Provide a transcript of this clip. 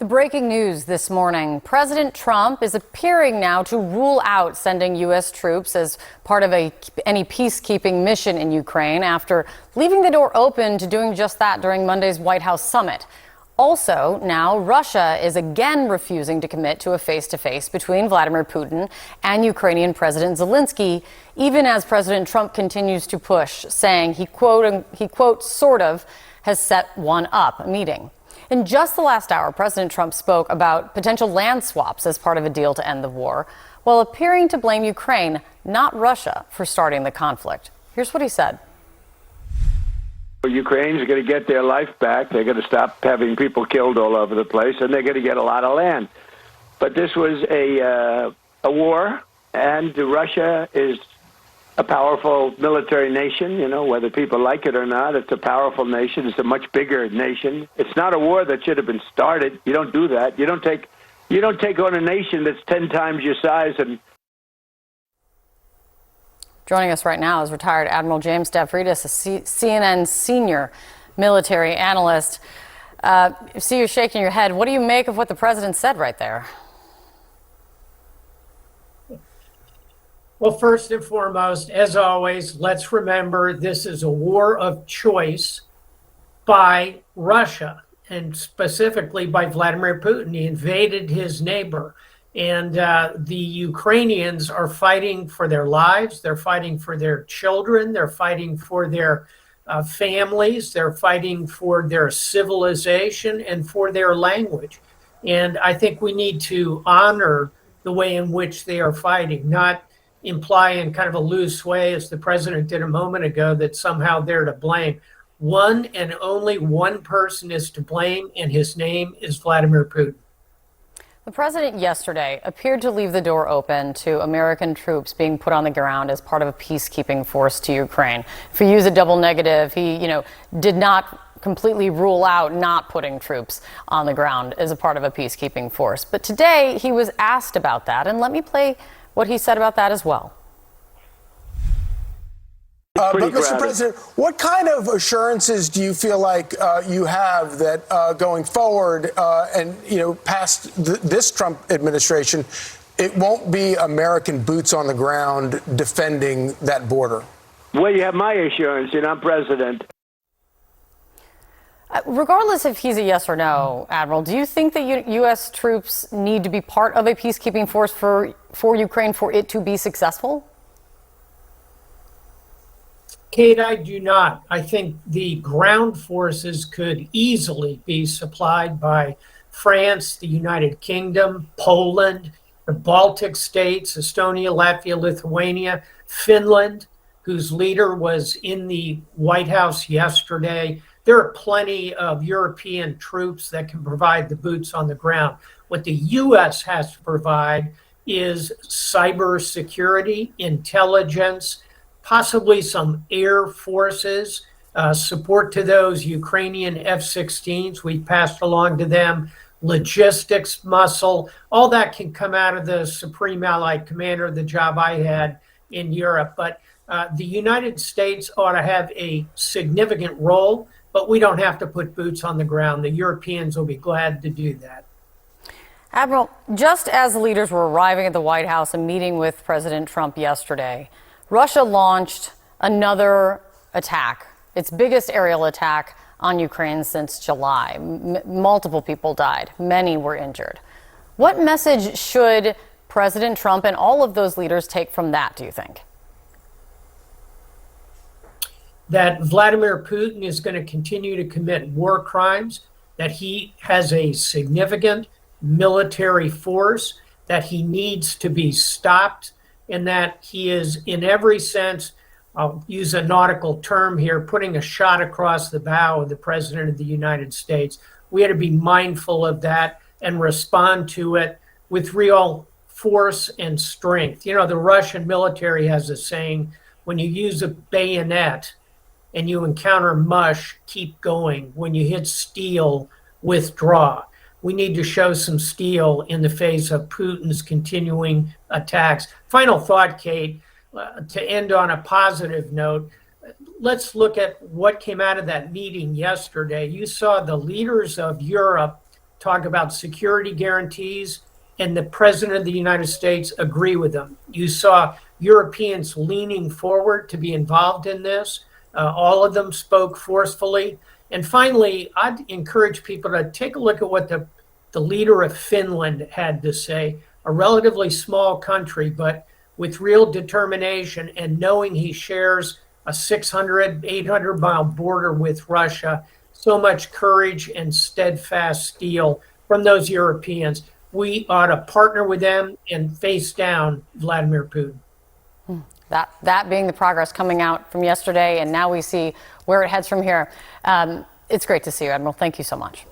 The breaking news this morning, President Trump is appearing now to rule out sending U.S. troops as part of any peacekeeping mission in Ukraine after leaving the door open to doing just that during Monday's White House summit. Also, now Russia is again refusing to commit to a face-to-face between Vladimir Putin and Ukrainian President Zelensky, even as President Trump continues to push, saying he quote, sort of has set one up, a meeting. In just the last hour, President Trump spoke about potential land swaps as part of a deal to end the war, while appearing to blame Ukraine, not Russia, for starting the conflict. Here's what he said. Ukrainians are going to get their life back. They're going to stop having people killed all over the place, and they're going to get a lot of land. But this was a war, and Russia is a powerful military nation, you know, whether people like it or not. It's a powerful nation. It's a much bigger nation. It's not a war that should have been started. You don't do that. You don't take on a nation that's 10 times your size. And joining us right now is retired Admiral James Stav, a CNN senior military analyst. See you shaking your head. What do you make of what the president said right there? Well, first and foremost, as always, let's remember this is a war of choice by Russia, and specifically by Vladimir Putin. He invaded his neighbor, and the Ukrainians are fighting for their lives. They're fighting for their children. They're fighting for their families. They're fighting for their civilization and for their language. And I think we need to honor the way in which they are fighting, not imply in kind of a loose way, as the president did a moment ago, that somehow they're to blame. One and only one person is to blame, and his name is Vladimir Putin. The president yesterday appeared to leave the door open to American troops being put on the ground as part of a peacekeeping force to Ukraine. If we use a double negative, he, did not completely rule out not putting troops on the ground as a part of a peacekeeping force. But today he was asked about that, and let me play what he said about that as well. But Mr. President, what kind of assurances do you feel like you have that going forward and, past this Trump administration, it won't be American boots on the ground defending that border? Well, you have my assurance. I'm president. Regardless if he's a yes or no, Admiral, do you think that U.S. troops need to be part of a peacekeeping force for Ukraine for it to be successful? Kate, I do not. I think the ground forces could easily be supplied by France, the United Kingdom, Poland, the Baltic states, Estonia, Latvia, Lithuania, Finland, whose leader was in the White House yesterday. There are plenty of European troops that can provide the boots on the ground. What the U.S. has to provide is cybersecurity, intelligence, possibly some air forces, support to those Ukrainian F-16s. We passed along to them logistics muscle. All that can come out of the Supreme Allied Commander, the job I had in Europe. But the United States ought to have a significant role, but we don't have to put boots on the ground. The Europeans will be glad to do that. Admiral, just as the leaders were arriving at the White House and meeting with President Trump yesterday, Russia launched another attack, its biggest aerial attack on Ukraine since July. Multiple people died. Many were injured. What message should President Trump and all of those leaders take from that, do you think? That Vladimir Putin is going to continue to commit war crimes, that he has a significant military force, that he needs to be stopped, and that he is, in every sense, I'll use a nautical term here, putting a shot across the bow of the President of the United States. We had to be mindful of that and respond to it with real force and strength. The Russian military has a saying, when you use a bayonet and you encounter mush, keep going. When you hit steel, withdraw. We need to show some steel in the face of Putin's continuing attacks. Final thought, Kate, to end on a positive note, let's look at what came out of that meeting yesterday. You saw the leaders of Europe talk about security guarantees, and the President of the United States agree with them. You saw Europeans leaning forward to be involved in this. All of them spoke forcefully. And finally, I'd encourage people to take a look at what the leader of Finland had to say, a relatively small country, but with real determination and knowing he shares a 600, 800-mile border with Russia, so much courage and steadfast steel from those Europeans. We ought to partner with them and face down Vladimir Putin. That being the progress coming out from yesterday, and now we see where it heads from here. It's great to see you, Admiral. Thank you so much.